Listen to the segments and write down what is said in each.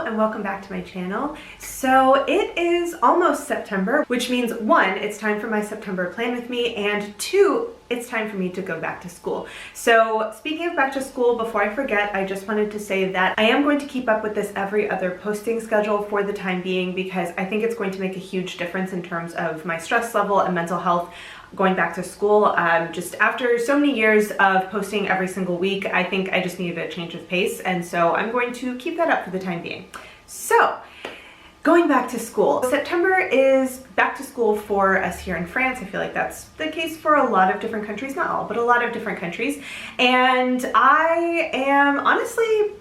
and welcome back to my channel. So it is almost September, which means 1, it's time for my September plan with me, and 2, it's time for me to go back to school. So speaking of back to school, before I forget, I just wanted to say that I am going to keep up with this every other posting schedule for the time being because I think it's going to make a huge difference in terms of my stress level and mental health going back to school. Just after so many years of posting every single week, I think I just needed a change of pace, and so I'm going to keep that up for the time being. So, going back to school. September is back to school for us here in France. I feel like that's the case for a lot of different countries, not all, but a lot of different countries. And I am honestly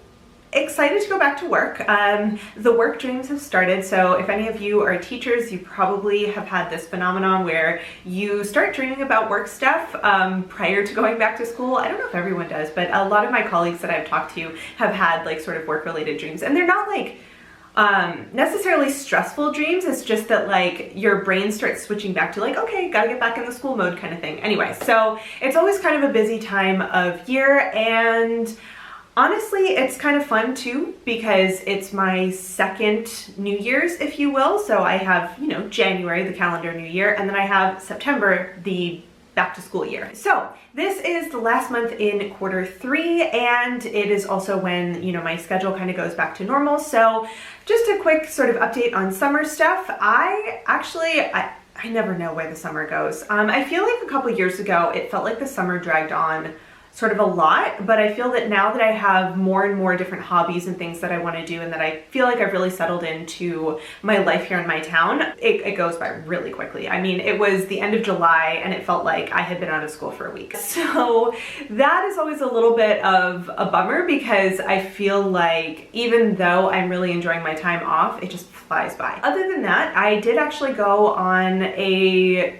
excited to go back to work. The work dreams have started, so if any of you are teachers, you probably have had this phenomenon where you start dreaming about work stuff prior to going back to school. I don't know if everyone does, but a lot of my colleagues that I've talked to have had like sort of work-related dreams, and they're not like necessarily stressful dreams. It's just that like your brain starts switching back to like, okay, gotta get back in the school mode kind of thing. Anyway, so it's always kind of a busy time of year, and honestly, it's kind of fun too because it's my second New Year's, if you will. So I have, you know, January, the calendar New Year, and then I have September, the back to school year. So this is the last month in quarter 3, and it is also when, you know, my schedule kind of goes back to normal. So just a quick sort of update on summer stuff. I never know where the summer goes. I feel like a couple years ago, it felt like the summer dragged on sort of a lot, but I feel that now that I have more and more different hobbies and things that I want to do, and that I feel like I've really settled into my life here in my town, it goes by really quickly. I mean, it was the end of July and it felt like I had been out of school for a week. So that is always a little bit of a bummer because I feel like even though I'm really enjoying my time off, it just flies by. Other than that, I did actually go on 2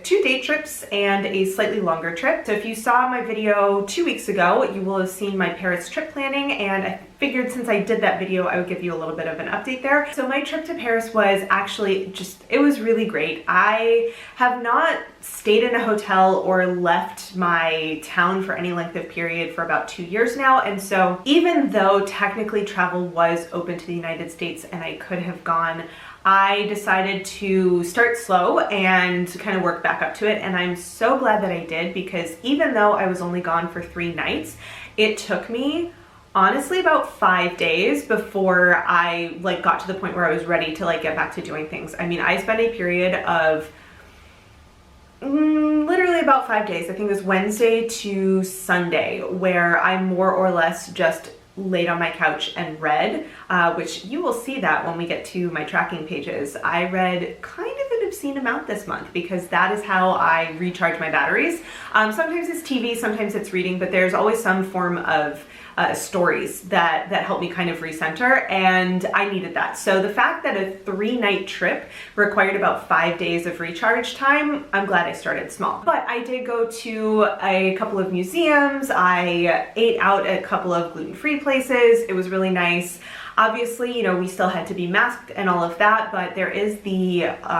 day trips and a slightly longer trip. So if you saw my video 2 weeks ago, you will have seen my Paris trip planning, and I figured since I did that video, I would give you a little bit of an update there. So my trip to Paris was actually it was really great. I have not stayed in a hotel or left my town for any length of period for about 2 years now, and so even though technically travel was open to the United States and I could have gone, I decided to start slow and kind of work back up to it, and I'm so glad that I did because even though I was only gone for 3 nights, it took me honestly about 5 days before I like got to the point where I was ready to like get back to doing things. I mean, I spent a period of literally about 5 days. I think it was Wednesday to Sunday where I more or less just laid on my couch and read, which you will see that when we get to my tracking pages. I read kind of an obscene amount this month because that is how I recharge my batteries. Sometimes it's TV, sometimes it's reading, but there's always some form of stories that help me kind of recenter, and I needed that. So the fact that a 3-night trip required about 5 days of recharge time, I'm glad I started small. But I did go to a couple of museums, I ate out at a couple of gluten-free places, it was really nice. Obviously, you know, we still had to be masked and all of that, but there is the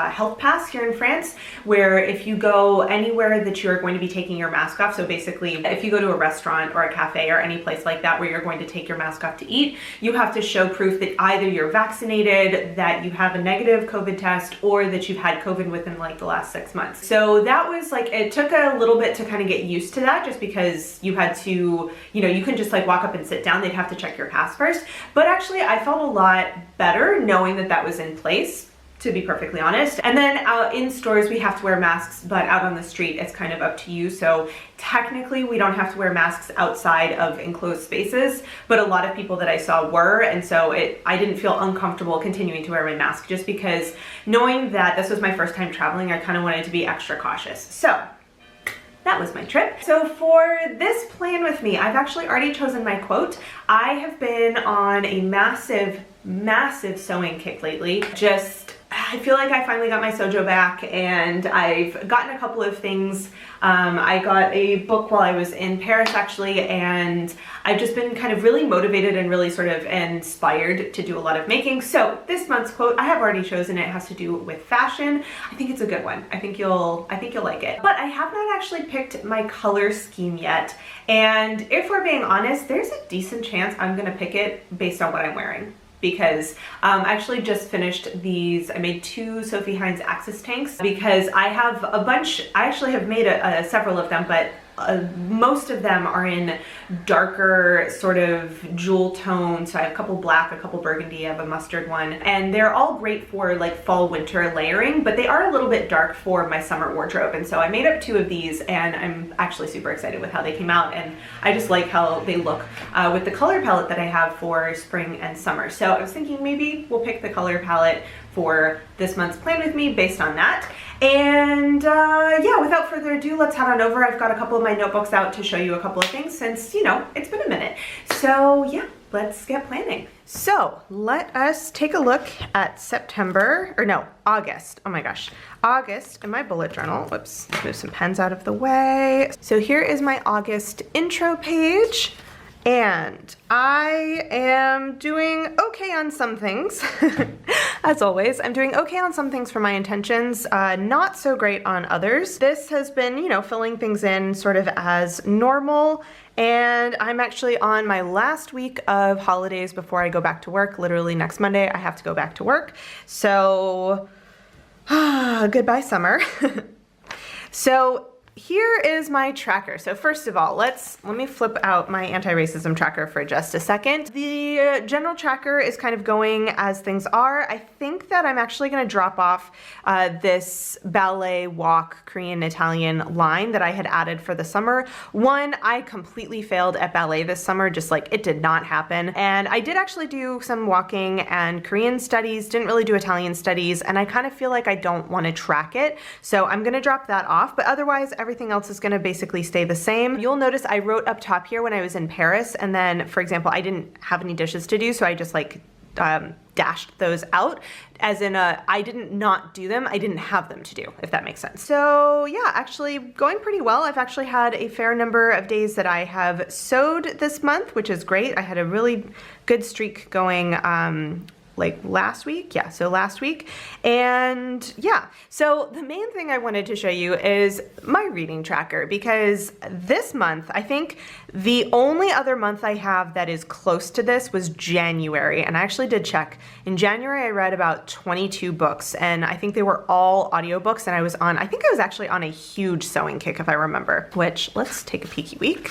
health pass here in France where if you go anywhere that you're going to be taking your mask off, so basically if you go to a restaurant or a cafe or any place like that where you're going to take your mask off to eat, you have to show proof that either you're vaccinated, that you have a negative COVID test, or that you've had COVID within like the last 6 months. So that was like, it took a little bit to kind of get used to that just because you had to, you know, you couldn't just like walk up and sit down, they'd have to check your pass first. But actually I felt a lot better knowing that that was in place, to be perfectly honest. And then out in stores we have to wear masks, but out on the street it's kind of up to you. So technically we don't have to wear masks outside of enclosed spaces, but a lot of people that I saw were, and so I didn't feel uncomfortable continuing to wear my mask just because knowing that this was my first time traveling, I kind of wanted to be extra cautious. So that was my trip. So for this plan with me, I've actually already chosen my quote. I have been on a massive sewing kick lately. I feel like I finally got my sojo back, and I've gotten a couple of things. I got a book while I was in Paris actually, and I've just been kind of really motivated and really sort of inspired to do a lot of making. So this month's quote, I have already chosen it. It has to do with fashion. I think it's a good one. I think you'll like it. But I have not actually picked my color scheme yet. And if we're being honest, there's a decent chance I'm gonna pick it based on what I'm wearing. because I actually just finished these. I made 2 Sophie Hines Axis tanks because I have a bunch. I actually have made several of them, but most of them are in darker sort of jewel tones. So I have a couple black, a couple burgundy, I have a mustard one, and they're all great for like fall winter layering, but they are a little bit dark for my summer wardrobe. And so I made up 2 of these, and I'm actually super excited with how they came out, and I just like how they look with the color palette that I have for spring and summer. So I was thinking maybe we'll pick the color palette for this month's Plan With Me based on that. And yeah, without further ado, let's head on over. I've got a couple of my notebooks out to show you a couple of things since, you know, it's been a minute. So yeah, let's get planning. So let us take a look at August. Oh my gosh, August in my bullet journal. Whoops, let's move some pens out of the way. So here is my August intro page. And I am doing okay on some things. As always, I'm doing okay on some things for my intentions, not so great on others. This has been, you know, filling things in sort of as normal. And I'm actually on my last week of holidays before I go back to work. Literally next Monday, I have to go back to work. So, goodbye summer. So, here is my tracker. So first of all, let me flip out my anti-racism tracker for just a second. The general tracker is kind of going as things are. I think that I'm actually gonna drop off this ballet, walk, Korean, Italian line that I had added for the summer. One, I completely failed at ballet this summer, just like it did not happen. And I did actually do some walking and Korean studies, didn't really do Italian studies, and I kind of feel like I don't wanna track it. So I'm gonna drop that off, but otherwise, everything else is gonna basically stay the same. You'll notice I wrote up top here when I was in Paris, and then, for example, I didn't have any dishes to do, so I just like dashed those out, as in I didn't not do them, I didn't have them to do, if that makes sense. So yeah, actually going pretty well. I've actually had a fair number of days that I have sewed this month, which is great. I had a really good streak going like last week, yeah, so last week. And yeah, so the main thing I wanted to show you is my reading tracker, because this month, I think the only other month I have that is close to this was January, and I actually did check. In January, I read about 22 books, and I think they were all audiobooks, and I think I was actually on a huge sewing kick, if I remember, which, let's take a peeky week.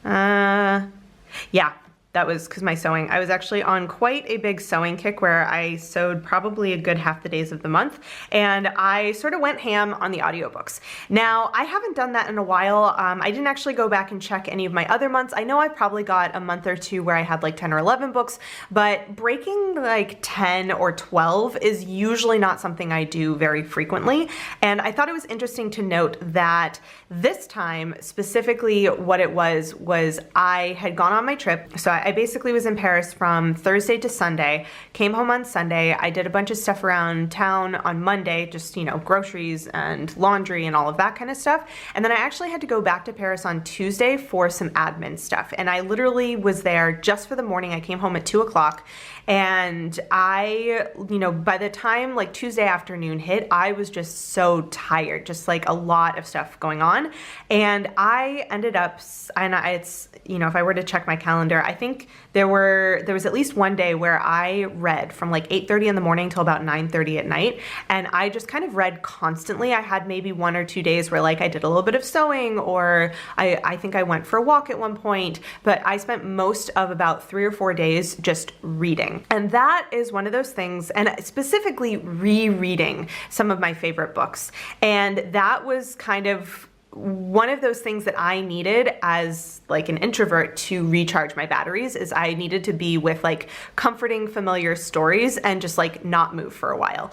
Yeah. That was because my sewing, I was actually on quite a big sewing kick where I sewed probably a good half the days of the month, and I sort of went ham on the audiobooks. Now, I haven't done that in a while. I didn't actually go back and check any of my other months. I know I probably got a month or two where I had like 10 or 11 books, but breaking like 10 or 12 is usually not something I do very frequently. And I thought it was interesting to note that this time, specifically what it was I had gone on my trip. So I basically was in Paris from Thursday to Sunday, came home on Sunday. I did a bunch of stuff around town on Monday, just, you know, groceries and laundry and all of that kind of stuff. And then I actually had to go back to Paris on Tuesday for some admin stuff. And I literally was there just for the morning. I came home at 2 o'clock, and I, you know, by the time like Tuesday afternoon hit, I was just so tired, just like a lot of stuff going on. And I ended up, and it's, you know, if I were to check my calendar, I think there was at least one day where I read from like 8:30 in the morning till about 9:30 at night, and I just kind of read constantly. I had maybe 1 or 2 days where like I did a little bit of sewing, or I think I went for a walk at one point, but I spent most of about 3 or 4 days just reading. And that is one of those things, and specifically rereading some of my favorite books. And that was kind of one of those things that I needed as like an introvert to recharge my batteries. Is I needed to be with like comforting, familiar stories and just like not move for a while.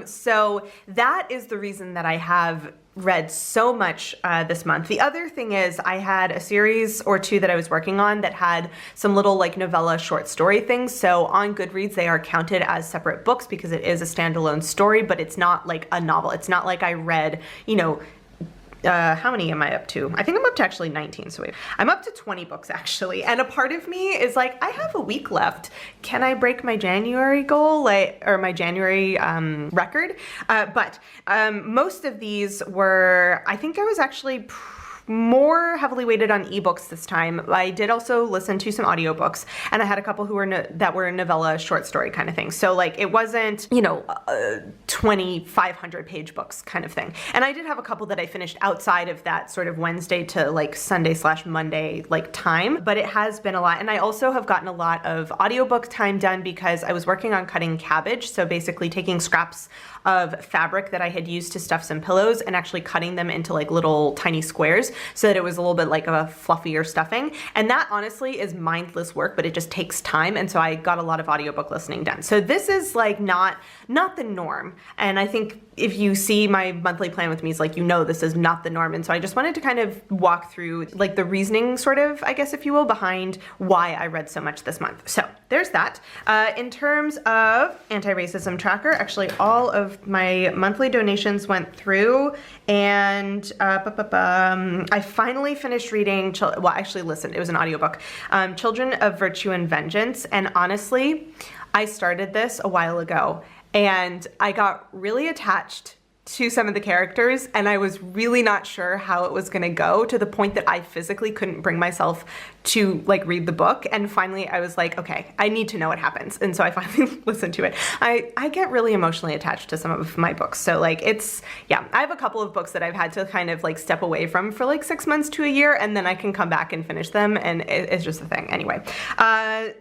So that is the reason that I have read so much this month. The other thing is I had a series or two that I was working on that had some little like novella short story things. So on Goodreads, they are counted as separate books because it is a standalone story, but it's not like a novel. It's not like I read, you know, how many am I up to? I think I'm up to actually 19. So wait, I'm up to 20 books actually. And a part of me is like, I have a week left. Can I break my January goal, like, or my January most of these were, I think I was actually more heavily weighted on ebooks this time. I did also listen to some audiobooks, and I had a couple who were that were novella short story kind of thing. So like it wasn't, you know, 2,500 page books kind of thing. And I did have a couple that I finished outside of that sort of Wednesday to like Sunday/Monday like time, but it has been a lot. And I also have gotten a lot of audiobook time done because I was working on cutting cabbage. So basically taking scraps of fabric that I had used to stuff some pillows and actually cutting them into like little tiny squares so that it was a little bit like a fluffier stuffing. And that honestly is mindless work, but it just takes time. And so I got a lot of audiobook listening done. So this is like not the norm. And I think if you see my monthly plan with me, it's like, you know, this is not the norm. And so I just wanted to kind of walk through like the reasoning sort of, I guess, if you will, behind why I read so much this month. So there's that. In terms of anti-racism tracker, actually all of my monthly donations went through, and I finally finished reading, well, actually listened, it was an audiobook, Children of Virtue and Vengeance. And honestly, I started this a while ago and I got really attached to some of the characters, and I was really not sure how it was gonna go, to the point that I physically couldn't bring myself to like read the book. And finally I was like, okay, I need to know what happens. And so I finally listened to it. I get really emotionally attached to some of my books. So like it's, yeah, I have a couple of books that I've had to kind of like step away from for like 6 months to a year, and then I can come back and finish them, and it's just a thing. Anyway,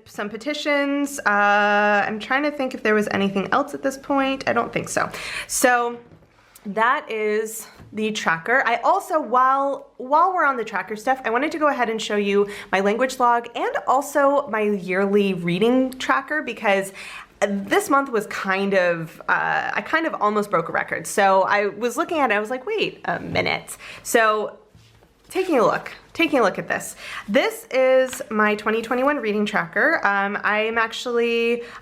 some petitions. I'm trying to think if there was anything else at this point. I don't think so. So that is the tracker. I also, while we're on the tracker stuff, I wanted to go ahead and show you my language log and also my yearly reading tracker, because this month was kind of, I kind of almost broke a record. So I was looking at it, I was like, wait a minute. So taking a look at this. This is my 2021 reading tracker. I'm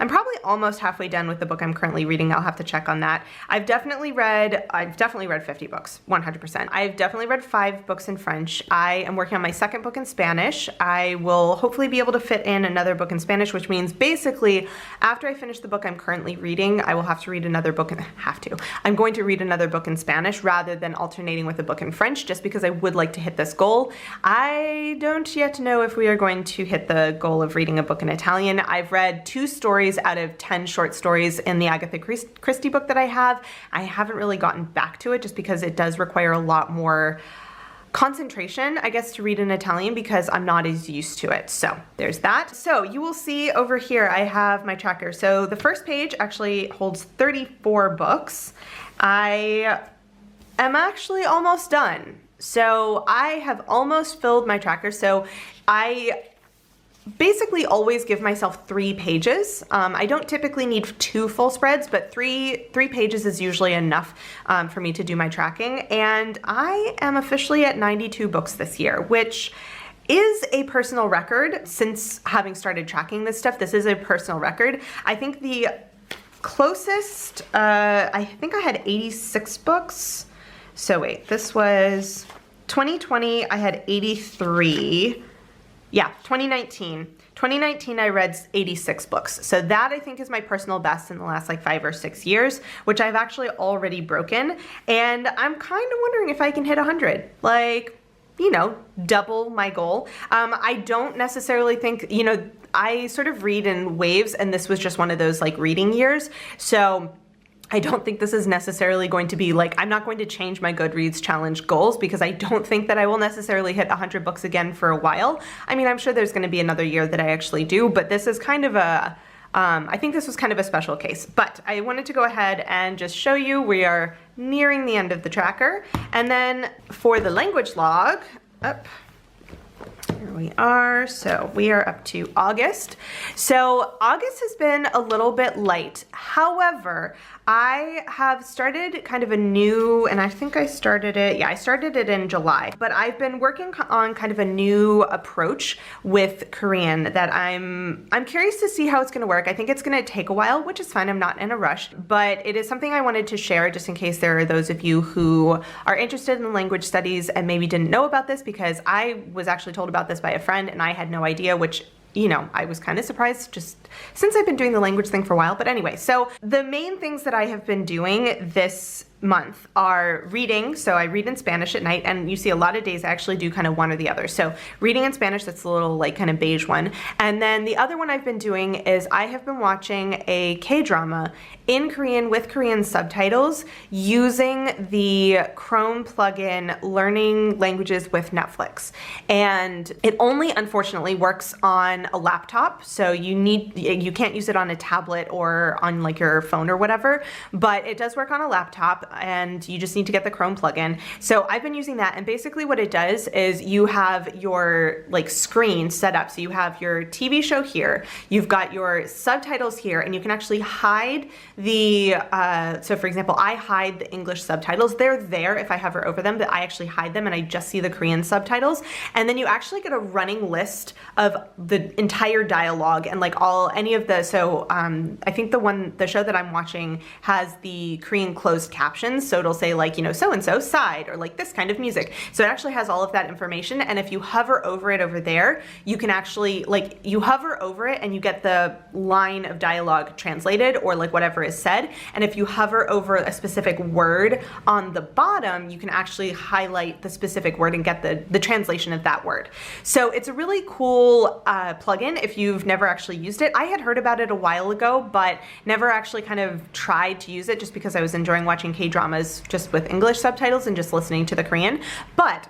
probably almost halfway done with the book I'm currently reading. I'll have to check on that. I've definitely read 50 books, 100%. I've definitely read 5 books in French. I am working on my second book in Spanish. I will hopefully be able to fit in another book in Spanish, which means basically after I finish the book I'm currently reading, I will have to read another book, I'm going to read another book in Spanish rather than alternating with a book in French, just because I would like to hit this goal. I don't yet know if we are going to hit the goal of reading a book in Italian. I've read 2 stories out of 10 short stories in the Agatha Christie book that I have. I haven't really gotten back to it just because it does require a lot more concentration, I guess, to read in Italian, because I'm not as used to it. So there's that. So you will see over here I have my tracker. So the first page actually holds 34 books. I am actually almost done. So I have almost filled my tracker. So I basically always give myself 3 pages. I don't typically need 2 full spreads, but three pages is usually enough for me to do my tracking. And I am officially at 92 books this year, which is a personal record. Since having started tracking this stuff, this is a personal record. I think the closest, I think I had 86 books. So wait, this was 2020, I had 83. Yeah, 2019. 2019 I read 86 books. So that I think is my personal best in the last like 5 or 6 years, which I've actually already broken. And I'm kind of wondering if I can hit 100. Like, you know, double my goal. I don't necessarily think, you know, I sort of read in waves, and this was just one of those like reading years. So I don't think this is necessarily going to be like, I'm not going to change my Goodreads challenge goals, because I don't think that I will necessarily hit 100 books again for a while. I mean, I'm sure there's going to be another year that I actually do, but this is kind of a, I think this was kind of a special case. But I wanted to go ahead and just show you we are nearing the end of the tracker. And then for the language log, here we are. So we are up to August. So August has been a little bit light. However, I have started kind of a new, and I think I started it, yeah, I started it in July, but I've been working on kind of a new approach with Korean that I'm curious to see how it's gonna work. I think it's gonna take a while, which is fine, I'm not in a rush, but it is something I wanted to share just in case there are those of you who are interested in language studies and maybe didn't know about this, because I was actually told about this by a friend and I had no idea, which, you know, I was kind of surprised just since I've been doing the language thing for a while. But anyway, so the main things that I have been doing this month are reading, so I read in Spanish at night, and you see a lot of days I actually do kind of one or the other. So reading in Spanish, that's a little like kind of beige one. And then the other one I've been doing is I have been watching a K-drama in Korean with Korean subtitles using the Chrome plugin Learning Languages with Netflix. And it only unfortunately works on a laptop, so you can't use it on a tablet or on like your phone or whatever, but it does work on a laptop, and you just need to get the Chrome plugin. So I've been using that, and basically what it does is you have your like screen set up. So you have your TV show here, you've got your subtitles here, and you can actually hide the, so for example, I hide the English subtitles. They're there if I hover over them, but I actually hide them and I just see the Korean subtitles. And then you actually get a running list of the entire dialogue and like any of the, so I think the show that I'm watching has the Korean closed captions. So it'll say like, you know, so-and-so side, or like this kind of music. So it actually has all of that information. And if you hover over it over there, you can actually like, you hover over it and you get the line of dialogue translated or like whatever is said. And if you hover over a specific word on the bottom, you can actually highlight the specific word and get the translation of that word. So it's a really cool plugin if you've never actually used it. I had heard about it a while ago, but never actually kind of tried to use it just because I was enjoying watching K-dramas just with English subtitles and just listening to the Korean. But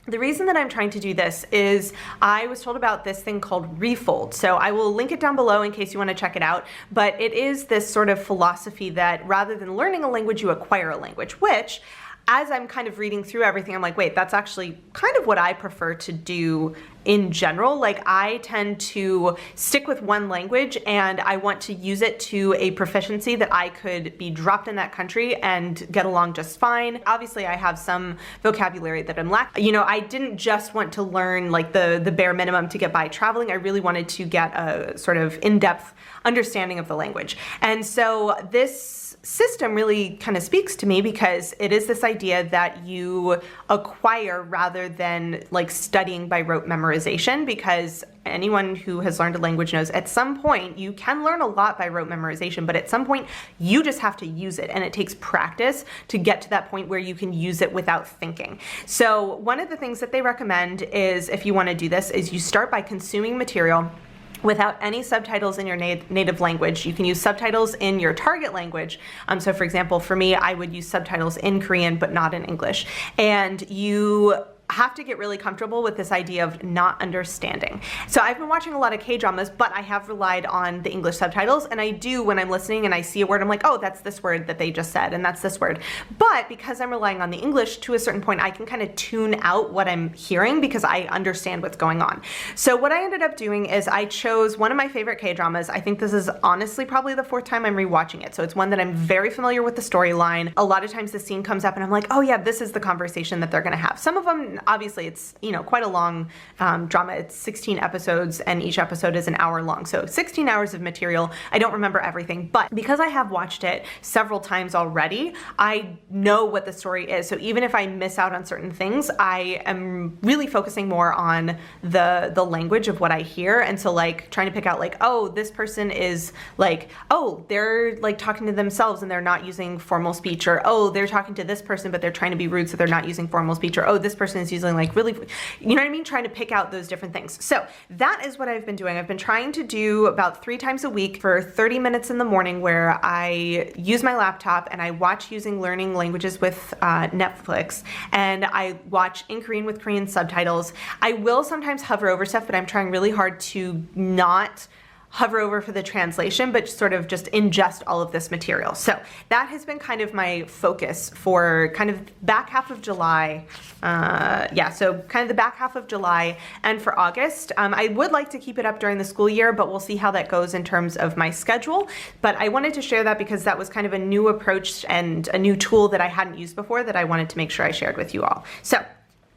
the reason that I'm trying to do this is I was told about this thing called REFOLD. So I will link it down below in case you want to check it out. But it is this sort of philosophy that rather than learning a language, you acquire a language, which as I'm kind of reading through everything, I'm like, wait, that's actually kind of what I prefer to do in general. Like I tend to stick with one language and I want to use it to a proficiency that I could be dropped in that country and get along just fine. Obviously I have some vocabulary that I'm lacking. You know, I didn't just want to learn like the bare minimum to get by traveling. I really wanted to get a sort of in-depth understanding of the language. And so this system really kind of speaks to me because it is this idea that you acquire rather than like studying by rote memorization, because anyone who has learned a language knows at some point you can learn a lot by rote memorization, but at some point you just have to use it, and it takes practice to get to that point where you can use it without thinking. So one of the things that they recommend is, if you want to do this, is you start by consuming material without any subtitles in your native language. You can use subtitles in your target language. So for example, for me, I would use subtitles in Korean, but not in English. And you have to get really comfortable with this idea of not understanding. So I've been watching a lot of K-dramas, but I have relied on the English subtitles, and I do when I'm listening and I see a word, I'm like, oh, that's this word that they just said, and that's this word. But because I'm relying on the English, to a certain point, I can kind of tune out what I'm hearing because I understand what's going on. So what I ended up doing is I chose one of my favorite K-dramas. I think this is honestly probably the 4th time I'm rewatching it. So it's one that I'm very familiar with the storyline. A lot of times the scene comes up and I'm like, oh yeah, this is the conversation that they're gonna have. Some of them, obviously it's, you know, quite a long drama. It's 16 episodes and each episode is an hour long. So 16 hours of material. I don't remember everything, but because I have watched it several times already, I know what the story is. So even if I miss out on certain things, I am really focusing more on the language of what I hear. And so like trying to pick out like, oh, this person is like, oh, they're like talking to themselves and they're not using formal speech, or oh, they're talking to this person, but they're trying to be rude, so they're not using formal speech, or oh, this person is using like really, you know what I mean? Trying to pick out those different things. So that is what I've been doing. I've been trying to do about 3 times a week for 30 minutes in the morning, where I use my laptop and I watch using Learning Languages with Netflix, and I watch in Korean with Korean subtitles. I will sometimes hover over stuff, but I'm trying really hard to not hover over for the translation, but sort of just ingest all of this material. So that has been kind of my focus for kind of back half of July. Yeah, so kind of the back half of July and for August. I would like to keep it up during the school year, but we'll see how that goes in terms of my schedule. But I wanted to share that because that was kind of a new approach and a new tool that I hadn't used before that I wanted to make sure I shared with you all. So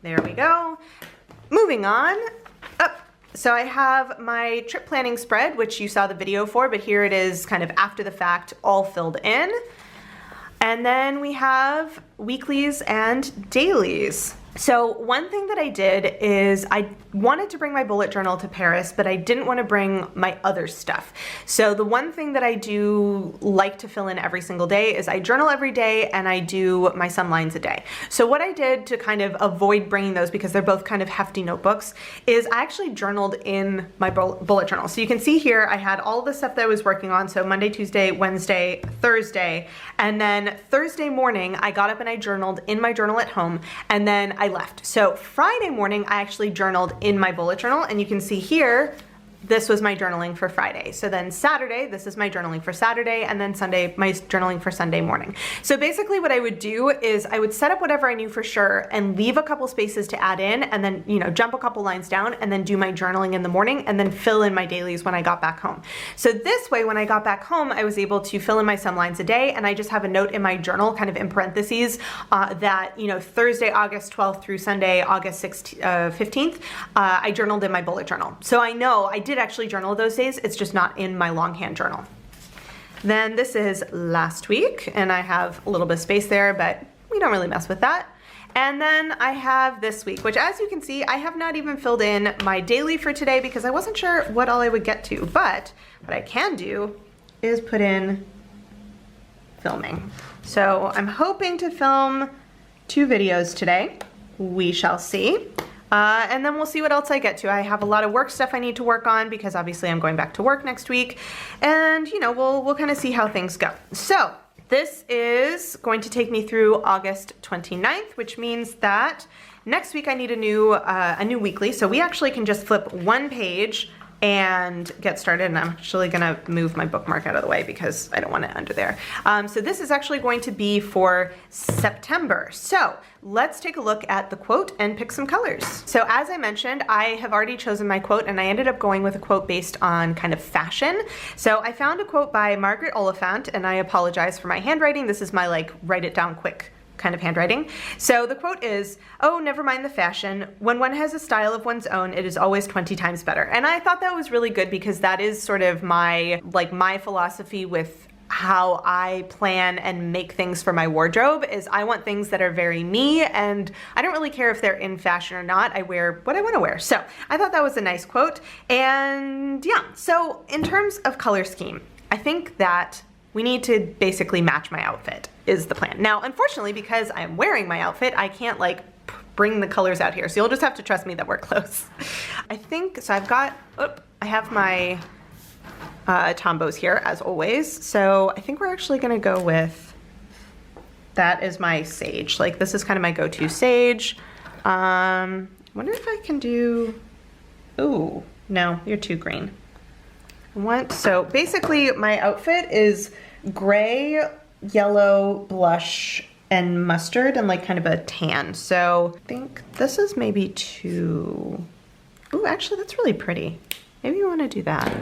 there we go. Moving on. So I have my trip planning spread, which you saw the video for, but here it is kind of after the fact, all filled in. And then we have weeklies and dailies. So one thing that I did is I wanted to bring my bullet journal to Paris, but I didn't want to bring my other stuff. So the one thing that I do like to fill in every single day is I journal every day and I do my some lines a day. So what I did to kind of avoid bringing those, because they're both kind of hefty notebooks, is I actually journaled in my bullet journal. So you can see here I had all the stuff that I was working on. So Monday, Tuesday, Wednesday, Thursday, and then Thursday morning I got up and I journaled in my journal at home, and then I left. So Friday morning I actually journaled in my bullet journal, and you can see here this was my journaling for Friday. So then Saturday, this is my journaling for Saturday, and then Sunday, my journaling for Sunday morning. So basically what I would do is I would set up whatever I knew for sure and leave a couple spaces to add in, and then, you know, jump a couple lines down and then do my journaling in the morning and then fill in my dailies when I got back home. So this way, when I got back home, I was able to fill in my some lines a day, and I just have a note in my journal, kind of in parentheses, that, you know, Thursday, August 12th through Sunday, August 15th, I journaled in my bullet journal. So I know I did actually journal those days, it's just not in my longhand journal. Then this is last week, and I have a little bit of space there, but we don't really mess with that. And then I have this week, which, as you can see, I have not even filled in my daily for today because I wasn't sure what all I would get to, but what I can do is put in filming. So I'm hoping to film 2 videos today. We shall see. And then we'll see what else I get to. I have a lot of work stuff I need to work on because obviously I'm going back to work next week, and you know, we'll kind of see how things go. So this is going to take me through August 29th, which means that next week I need a new weekly. So we actually can just flip one page and get started, and I'm actually gonna move my bookmark out of the way because I don't want it under there. So this is actually going to be for September. So let's take a look at the quote and pick some colors. So as I mentioned, I have already chosen my quote, and I ended up going with a quote based on kind of fashion. So I found a quote by Margaret Oliphant, and I apologize for my handwriting. This is my like write it down quick kind of handwriting. So the quote is, "Oh, never mind the fashion. When one has a style of one's own, it is always 20 times better." And I thought that was really good because that is sort of my philosophy with how I plan and make things for my wardrobe. Is I want things that are very me, and I don't really care if they're in fashion or not. I wear what I want to wear. So I thought that was a nice quote. And yeah, so in terms of color scheme, I think that we need to basically match my outfit is the plan. Now, unfortunately, because I'm wearing my outfit, I can't like bring the colors out here. So you'll just have to trust me that we're close. I think, so I've got, I have my Tombows here as always. So I think we're actually gonna go with, that is my sage. Like this is kind of my go-to sage. Wonder if I can do, ooh, no, you're too green. So basically my outfit is gray, yellow, blush, and mustard, and like kind of a tan. So I think this is maybe too, ooh, actually that's really pretty. Maybe you want to do that.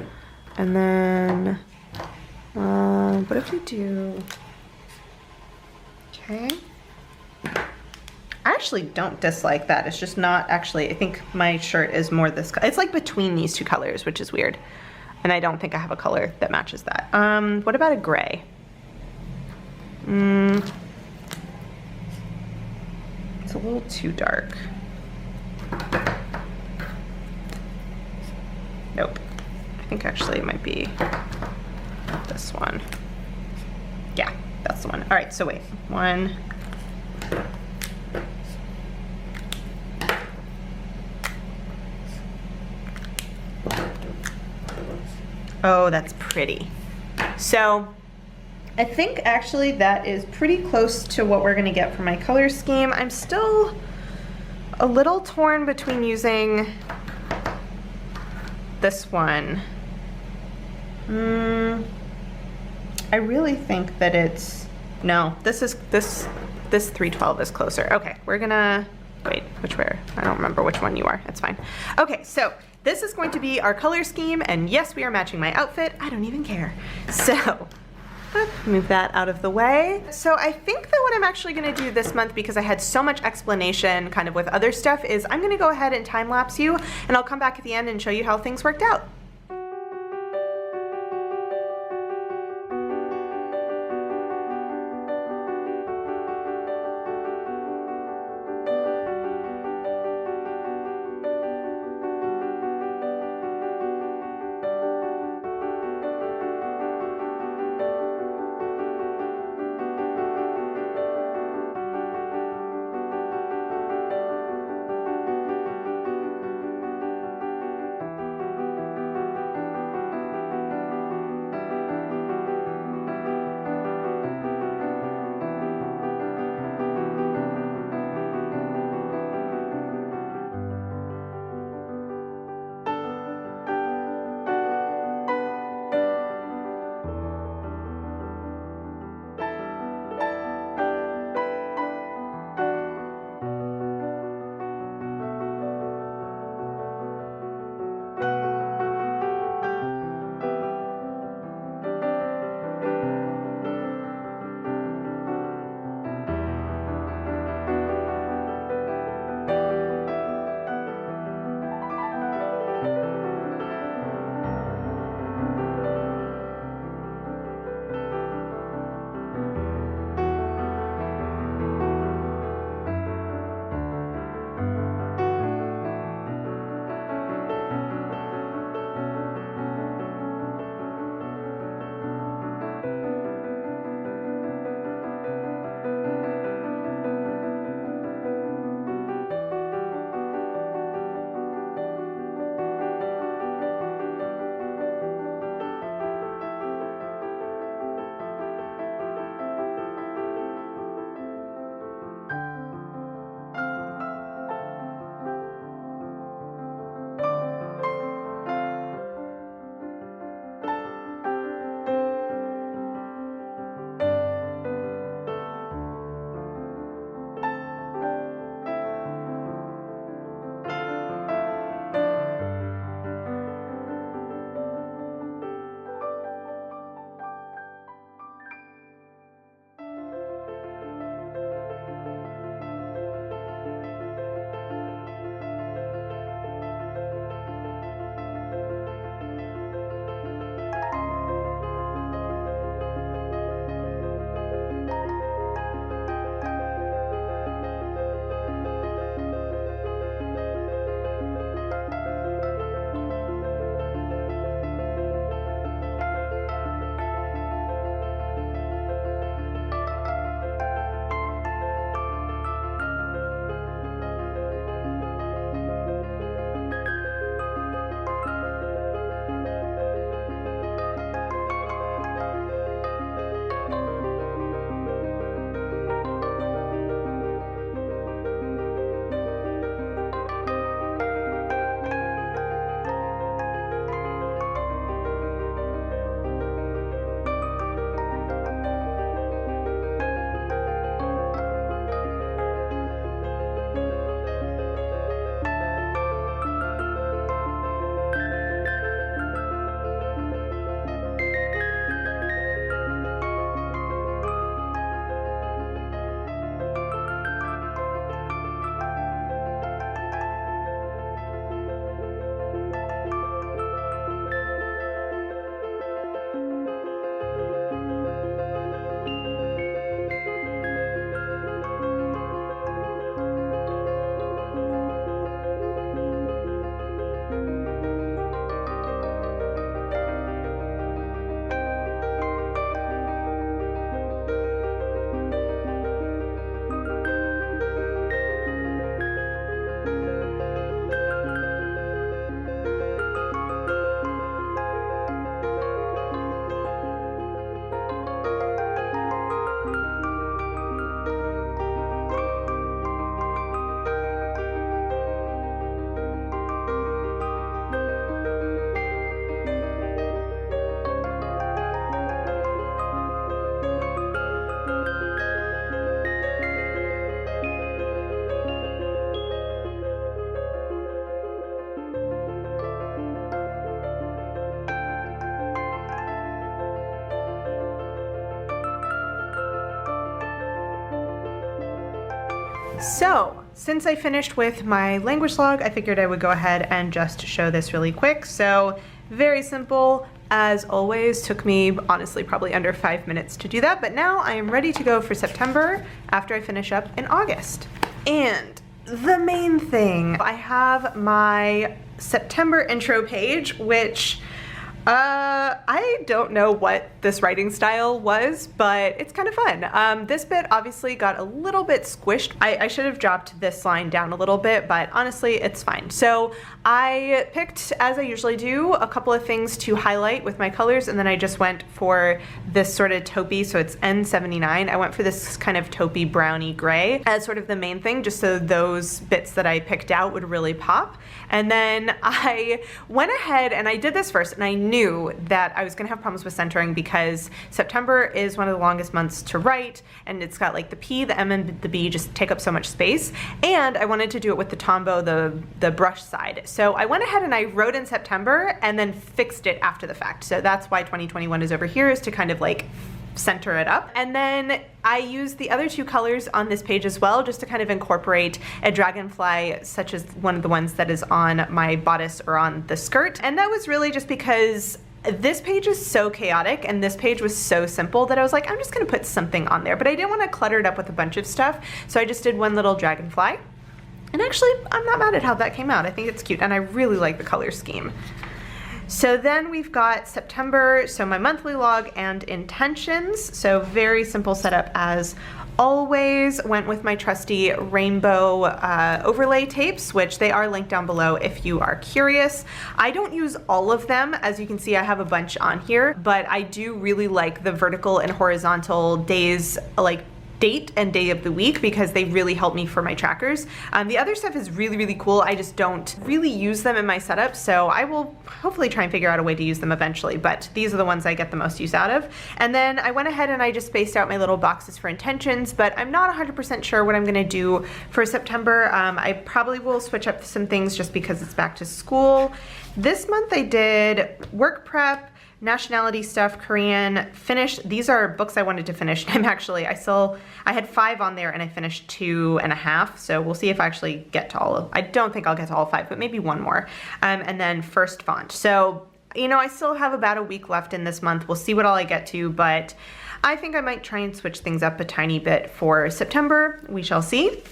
And then, what if we do, okay. I actually don't dislike that. It's just not actually, I think my shirt is more this, it's like between these two colors, which is weird. And I don't think I have a color that matches that. What about a gray? It's a little too dark. Nope. I think actually it might be this one. Yeah, that's the one. All right, so wait, one. Oh, that's pretty. So I think actually that is pretty close to what we're gonna get for my color scheme. I'm still a little torn between using this one. I really think that it's, no, this 312 is closer. Okay, we're gonna, wait, which way? I don't remember which one you are, it's fine. Okay, so this is going to be our color scheme, and yes, we are matching my outfit. I don't even care. So, move that out of the way. So I think that what I'm actually gonna do this month, because I had so much explanation kind of with other stuff, is I'm gonna go ahead and time lapse you, and I'll come back at the end and show you how things worked out. So, since I finished with my language log, I figured I would go ahead and just show this really quick. So, very simple, as always. Took me, honestly, probably under 5 minutes to do that, but now I am ready to go for September after I finish up in August. And the main thing, I have my September intro page, which I don't know what this writing style was, but it's kind of fun. This bit obviously got a little bit squished. I should have dropped this line down a little bit, but honestly, it's fine. So I picked, as I usually do, a couple of things to highlight with my colors, and then I just went for this sort of taupey, so it's N79. I went for this kind of taupey browny gray as sort of the main thing, just so those bits that I picked out would really pop. And then I went ahead and I did this first, and I knew that I was gonna have problems with centering because September is one of the longest months to write, and it's got like the P, the M, and the B just take up so much space. And I wanted to do it with the Tombow, the brush side. So I went ahead and I wrote in September and then fixed it after the fact. So that's why 2021 is over here, is to kind of like center it up. And then I used the other two colors on this page as well, just to kind of incorporate a dragonfly, such as one of the ones that is on my bodice or on the skirt. And that was really just because this page is so chaotic and this page was so simple that I was like, I'm just gonna put something on there. But I didn't want to clutter it up with a bunch of stuff, so I just did one little dragonfly. And actually, I'm not mad at how that came out. I think it's cute, and I really like the color scheme. So then we've got September, so my monthly log and intentions. So very simple setup as always. Went with my trusty rainbow overlay tapes, which they are linked down below if you are curious. I don't use all of them. As you can see, I have a bunch on here, but I do really like the vertical and horizontal days, like date and day of the week, because they really help me for my trackers. The other stuff is really, really cool. I just don't really use them in my setup, so I will hopefully try and figure out a way to use them eventually, but these are the ones I get the most use out of. And then I went ahead and I just spaced out my little boxes for intentions, but I'm not 100% sure what I'm gonna do for September. I probably will switch up some things just because it's back to school. This month I did work prep, nationality stuff, Korean, Finnish. These are books I wanted to finish. I had 5 on there and I finished 2.5. So we'll see if I actually get to all of, I don't think I'll get to all 5, but maybe one more. And then first font. So, you know, I still have about a week left in this month. We'll see what all I get to, but I think I might try and switch things up a tiny bit for September. We shall see.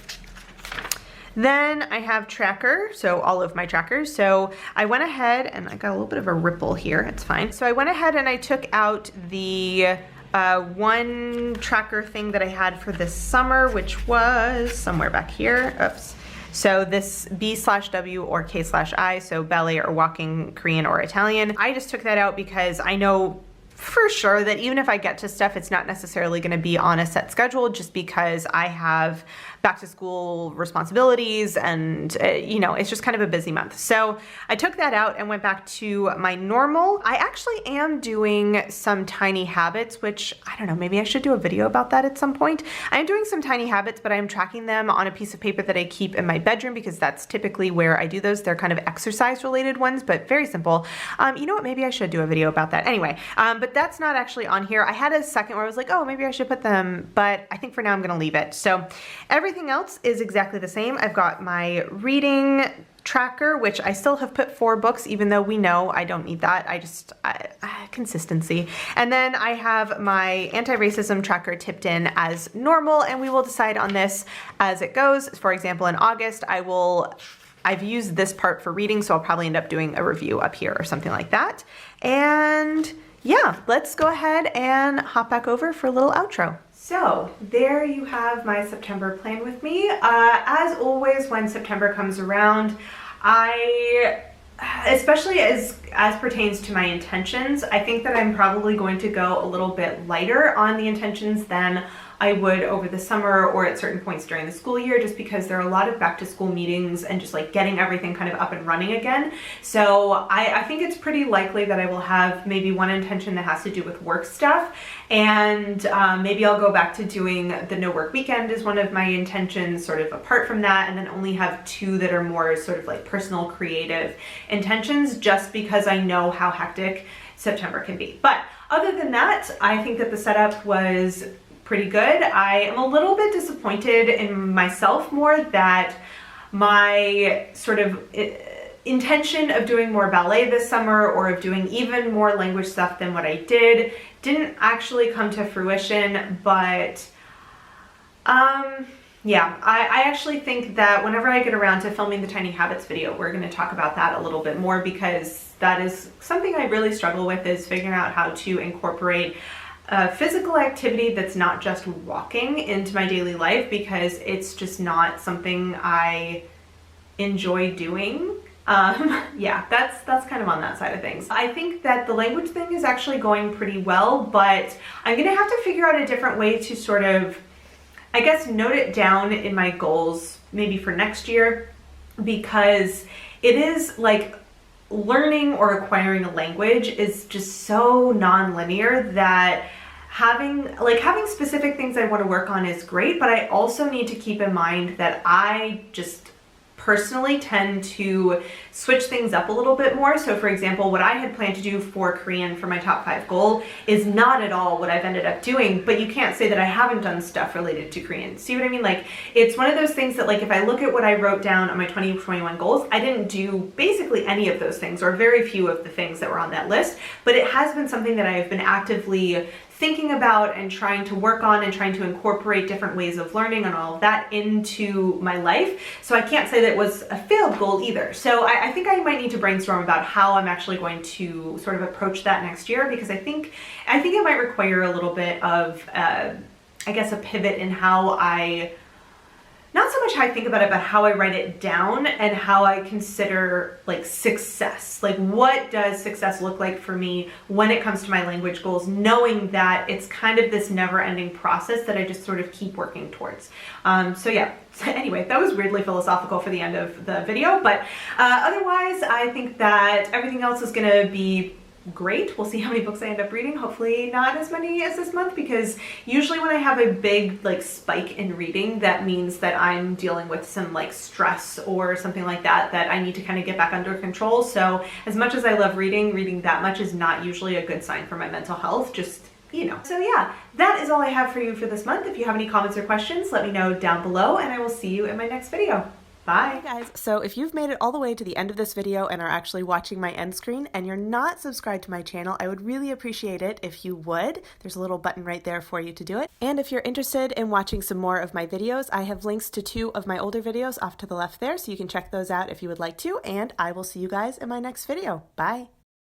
Then I have tracker, so all of my trackers. So I went ahead and I got a little bit of a ripple here, it's fine. So I went ahead and I took out the one tracker thing that I had for this summer, which was somewhere back here, oops. So this B/W or K/I, so ballet or walking, Korean or Italian. I just took that out because I know for sure that even if I get to stuff, it's not necessarily gonna be on a set schedule, just because I have back to school responsibilities and you know, it's just kind of a busy month. So I took that out and went back to my normal. I actually am doing some tiny habits, which I don't know, maybe I should do a video about that at some point. I am doing some tiny habits, but I am tracking them on a piece of paper that I keep in my bedroom because that's typically where I do those. They're kind of exercise related ones, but very simple. You know what, maybe I should do a video about that. Anyway, but that's not actually on here. I had a second where I was like, oh, maybe I should put them, but I think for now I'm gonna leave it. So everything else is exactly the same. I've got my reading tracker, which I still have put 4 books, even though we know I don't need that. Consistency. And then I have my anti-racism tracker tipped in as normal, and we will decide on this as it goes. For example, in August, I've used this part for reading, so I'll probably end up doing a review up here or something like that. And yeah, let's go ahead and hop back over for a little outro. So there you have my September plan with me. As always, when September comes around, especially as pertains to my intentions, I think that I'm probably going to go a little bit lighter on the intentions than I would over the summer or at certain points during the school year, just because there are a lot of back to school meetings and just like getting everything kind of up and running again. So I think it's pretty likely that I will have maybe one intention that has to do with work stuff, and maybe I'll go back to doing the no work weekend as one of my intentions sort of apart from that, and then only have 2 that are more sort of like personal creative intentions, just because I know how hectic September can be. But other than that, I think that the setup was pretty good. I am a little bit disappointed in myself more that my sort of intention of doing more ballet this summer or of doing even more language stuff than what I didn't actually come to fruition, but yeah, I actually think that whenever I get around to filming the Tiny Habits video, we're going to talk about that a little bit more, because that is something I really struggle with, is figuring out how to incorporate physical activity that's not just walking into my daily life, because it's just not something I enjoy doing. Yeah, that's kind of on that side of things. I think that the language thing is actually going pretty well, but I'm gonna have to figure out a different way to sort of, I guess, note it down in my goals maybe for next year, because it is like learning or acquiring a language is just so non-linear that having specific things I want to work on is great, but I also need to keep in mind that I just personally tend to switch things up a little bit more. So for example, what I had planned to do for Korean for my top 5 goal is not at all what I've ended up doing, but you can't say that I haven't done stuff related to Korean. See what I mean? Like, it's one of those things that, like, if I look at what I wrote down on my 2021 goals, I didn't do basically any of those things, or very few of the things that were on that list, but it has been something that I have been actively thinking about and trying to work on and trying to incorporate different ways of learning and all of that into my life. So I can't say that it was a failed goal either. So I think I might need to brainstorm about how I'm actually going to sort of approach that next year, because I think it might require a little bit of, I guess, a pivot in how not so much how I think about it, but how I write it down and how I consider, like, success. Like, what does success look like for me when it comes to my language goals, knowing that it's kind of this never-ending process that I just sort of keep working towards. So yeah, anyway, that was weirdly philosophical for the end of the video, but otherwise I think that everything else is gonna be great. We'll see how many books I end up reading. Hopefully not as many as this month, because usually when I have a big, like, spike in reading, that means that I'm dealing with some, like, stress or something like that I need to kind of get back under control. So as much as I love reading that much is not usually a good sign for my mental health, just, you know. So yeah, that is all I have for you for this month. If you have any comments or questions, let me know down below, and I will see you in my next video. Bye. Hey guys, so if you've made it all the way to the end of this video and are actually watching my end screen and you're not subscribed to my channel, I would really appreciate it if you would. There's a little button right there for you to do it. And if you're interested in watching some more of my videos, I have links to 2 of my older videos off to the left there, so you can check those out if you would like to, and I will see you guys in my next video. Bye.